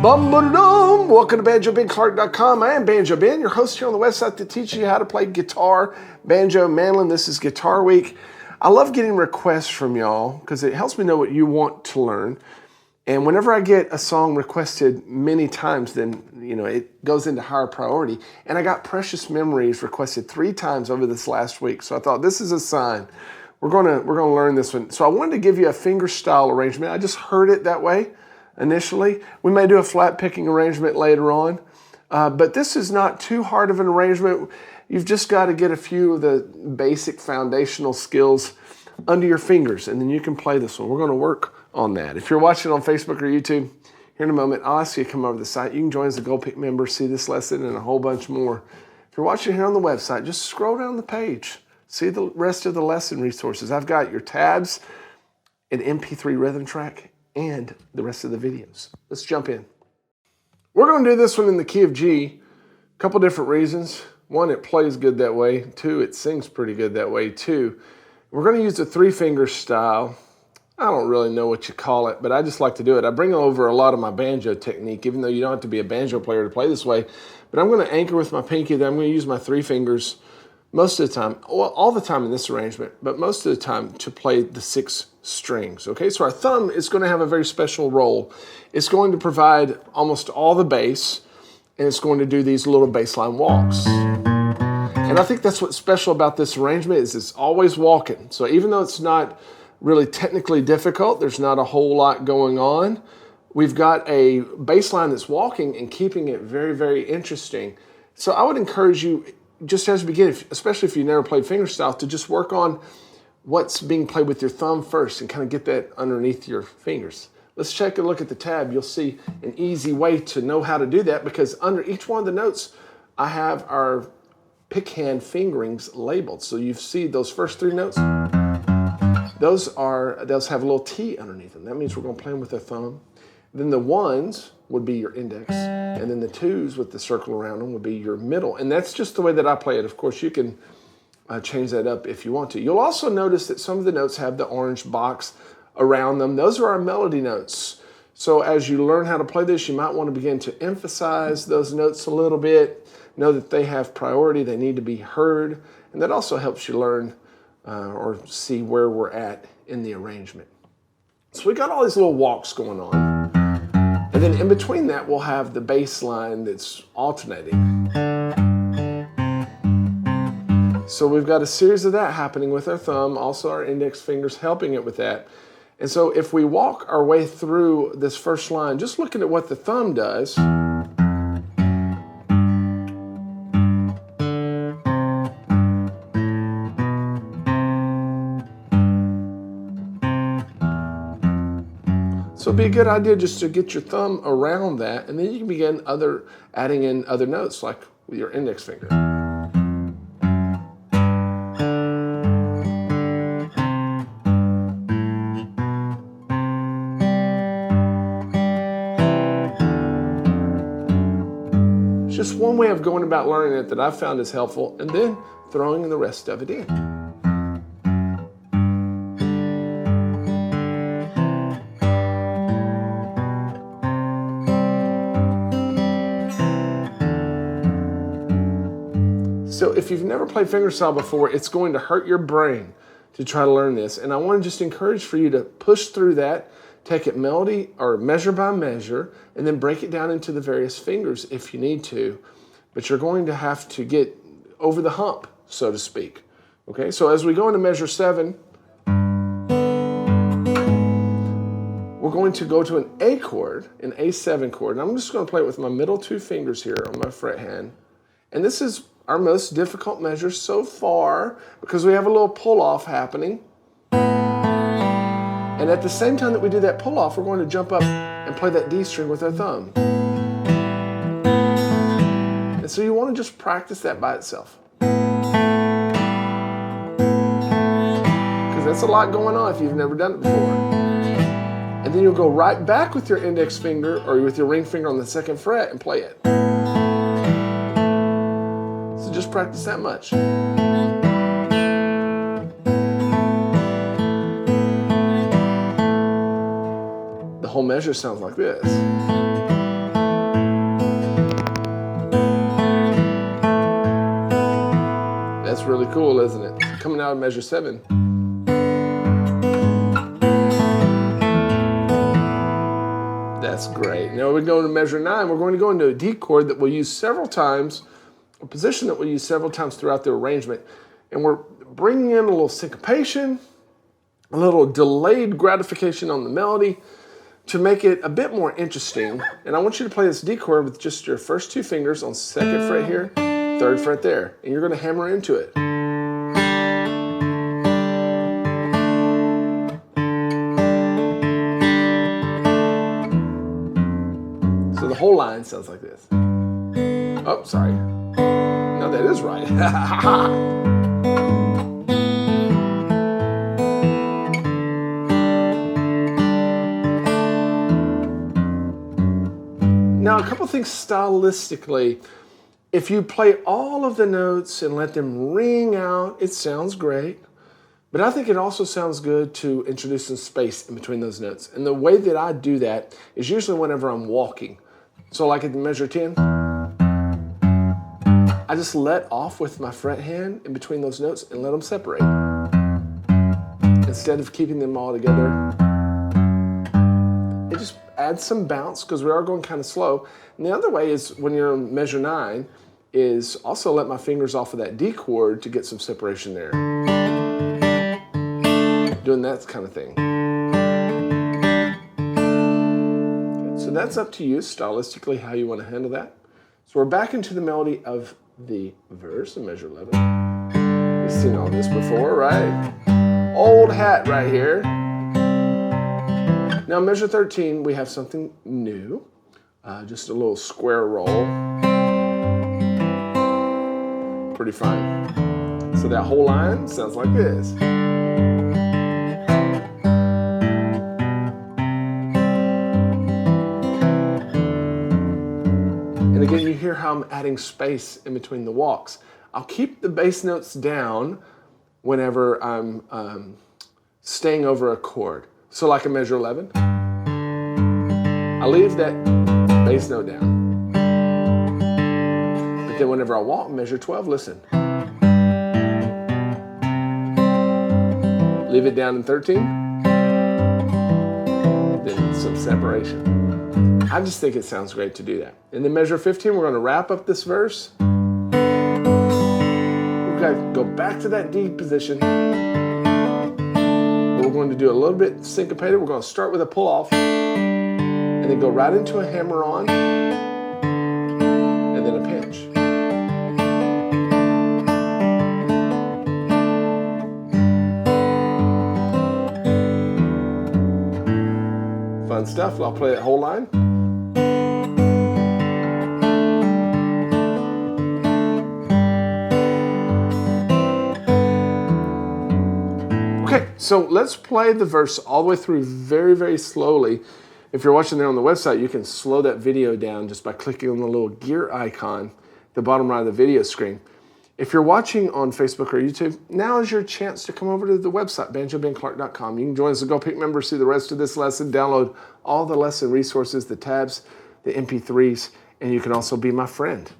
Bum-ba-da-dum. Welcome to BanjoBenClark.com. I am Banjo Ben, your host here on the website to teach you how to play guitar, banjo, mandolin. This is Guitar Week. I love getting requests from y'all because it helps me know what you want to learn. And whenever I get a song requested many times, then it goes into higher priority. And I got Precious Memories requested 3 times over this last week. So I thought this is a sign. We're gonna learn this one. So I wanted to give you a fingerstyle arrangement. I just heard it that way initially. We may do a flat picking arrangement later on, but this is not too hard of an arrangement. You've just got to get a few of the basic foundational skills under your fingers, and then you can play this one. We're going to work on that. If you're watching on Facebook or YouTube, here in a moment, I'll ask you to come over to the site. You can join as a Gold Pick member, see this lesson and a whole bunch more. If you're watching here on the website, just scroll down the page. See the rest of the lesson resources. I've got your tabs, an MP3 rhythm track, and the rest of the videos. Let's jump in. We're going to do this one in the key of G. A couple different reasons. 1, it plays good that way. 2, it sings pretty good that way too. We're going to use the 3-finger style. I don't really know what you call it, but I just like to do it. I bring over a lot of my banjo technique, even though you don't have to be a banjo player to play this way. But I'm going to anchor with my pinky, then I'm going to use my 3 fingers most of the time, well, all the time in this arrangement, but most of the time to play the 6 strings, okay? So our thumb is going to have a very special role. It's going to provide almost all the bass, and it's going to do these little bass line walks. And I think that's what's special about this arrangement is it's always walking. So even though it's not really technically difficult, there's not a whole lot going on, we've got a bass line that's walking and keeping it very, very interesting. So I would encourage you, just as a beginner, especially if you've never played fingerstyle, to just work on what's being played with your thumb first and kind of get that underneath your fingers. Let's take a look at the tab. You'll see an easy way to know how to do that because under each one of the notes, I have our pick hand fingerings labeled. So you see those first 3 notes, those have a little T underneath them. That means we're going to play them with our thumb. Then the 1s would be your index, and then the 2s with the circle around them would be your middle. And that's just the way that I play it. Of course, you can change that up if you want to. You'll also notice that some of the notes have the orange box around them. Those are our melody notes. So as you learn how to play this, you might want to begin to emphasize those notes a little bit, know that they have priority, they need to be heard, and that also helps you learn or see where we're at in the arrangement. So we got all these little walks going on. And then in between that, we'll have the bass line that's alternating. So we've got a series of that happening with our thumb, also our index fingers helping it with that. And so if we walk our way through this first line, just looking at what the thumb does, so it'd be a good idea just to get your thumb around that, and then you can begin adding in other notes, like with your index finger. It's just one way of going about learning it that I've found is helpful, and then throwing the rest of it in. So if you've never played fingerstyle before, it's going to hurt your brain to try to learn this. And I want to just encourage for you to push through that, take it melody or measure by measure, and then break it down into the various fingers if you need to. But you're going to have to get over the hump, so to speak. Okay, so as we go into measure 7, we're going to go to an A chord, an A7 chord. And I'm just going to play it with my middle 2 fingers here on my fret hand. And this is our most difficult measure so far because we have a little pull-off happening. And at the same time that we do that pull-off, we're going to jump up and play that D string with our thumb. And so you want to just practice that by itself. Because that's a lot going on if you've never done it before. And then you'll go right back with your index finger or with your ring finger on the 2nd fret and play it. Just practice that much. The whole measure sounds like this. really cool, isn't it? Coming out of measure 7. That's great. Now we're going to measure 9. We're going to go into a D chord that we'll use several times, a position that we'll use several times throughout the arrangement. And we're bringing in a little syncopation, a little delayed gratification on the melody to make it a bit more interesting. And I want you to play this D chord with just your first 2 fingers on 2nd fret here, 3rd fret there. And you're going to hammer into it. So the whole line sounds like this. Oh, sorry. No, that is right. Now, a couple things stylistically. If you play all of the notes and let them ring out, it sounds great. But I think it also sounds good to introduce some space in between those notes. And the way that I do that is usually whenever I'm walking. So like at measure 10, I just let off with my fret hand in between those notes and let them separate. Instead of keeping them all together, it just adds some bounce because we are going kind of slow. And the other way is when you're on measure 9 is also let my fingers off of that D chord to get some separation there. Doing that kind of thing. So that's up to you stylistically how you want to handle that. So we're back into the melody of the verse in measure 11. You've seen all this before, right? Old hat right here. Now measure 13, we have something new. Just a little square roll. Pretty fine. So that whole line sounds like this. And again, you hear how I'm adding space in between the walks. I'll keep the bass notes down whenever I'm staying over a chord. So like a measure 11, I leave that bass note down. But then whenever I walk, measure 12, listen. Leave it down in 13, then some separation. I just think it sounds great to do that. In the measure 15, we're going to wrap up this verse. We've got to go back to that D position. We're going to do a little bit syncopated. We're going to start with a pull off and then go right into a hammer on and then a pinch. Fun stuff. I'll play that whole line. Okay, so let's play the verse all the way through very, very slowly. If you're watching there on the website, you can slow that video down just by clicking on the little gear icon at the bottom right of the video screen. If you're watching on Facebook or YouTube, now is your chance to come over to the website, banjobenclark.com. You can join us as a Go Pick member, see the rest of this lesson, download all the lesson resources, the tabs, the MP3s, and you can also be my friend.